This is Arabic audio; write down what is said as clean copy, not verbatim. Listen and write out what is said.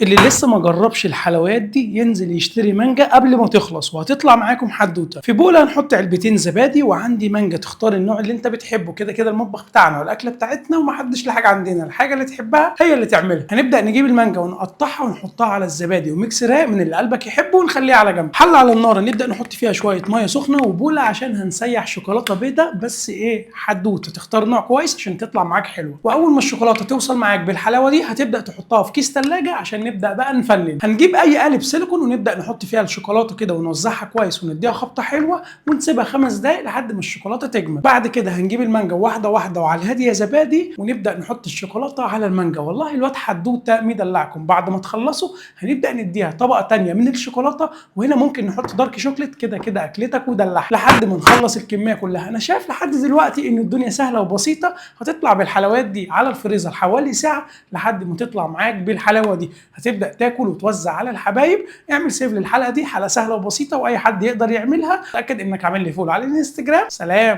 اللي لسه ما جربش الحلويات دي ينزل يشتري مانجا قبل ما تخلص وهتطلع معاكم حدوته. في بوله هنحط علبتين زبادي وعندي مانجا، تختار النوع اللي انت بتحبه. كده كده المطبخ بتاعنا والاكله بتاعتنا ومحدش له حاجه عندنا، الحاجه اللي تحبها هي اللي تعملها. هنبدا نجيب المانجا ونقطعها ونحطها على الزبادي وميكس راق من اللي قلبك يحبه ونخليه على جنب. حله على النار نبدا نحط فيها شويه ميه سخنه وبوله عشان هنسيح شوكولاته بيضه، بس ايه حدوته، تختار نوع كويس عشان تطلع معاك حلوه. واول ما الشوكولاته توصل معاك بالحلاوه دي هتبدا تحطها في كيس ثلاجه عشان نبدا بقى نفنن. هنجيب اي قالب سيليكون ونبدا نحط فيها الشوكولاته كده ونوزعها كويس ونديها خبطه حلوه ونسيبها 5 دقايق لحد ما الشوكولاته تجمد. بعد كده هنجيب المانجا واحده واحده وعلى الهادي يا زبادي ونبدا نحط الشوكولاته على المانجا. والله الواد حدوته مدلعكم. بعد ما تخلصوا هنبدا نديها طبقه تانية من الشوكولاته، وهنا ممكن نحط دارك شوكليت. كده كده اكلتك ودلعها لحد ما نخلص الكميه كلها. انا شايف لحد دلوقتي ان الدنيا سهله وبسيطه. هتطلع بالحلويات دي على الفريزر حوالي ساعه لحد ما تطلع معاك بالحلاوه دي. هتبدا تاكل وتوزع على الحبايب. اعمل سيف للحلقه دي، حلقه سهله وبسيطه واي حد يقدر يعملها. اتاكد انك عامل لي فولو على الانستجرام. سلام.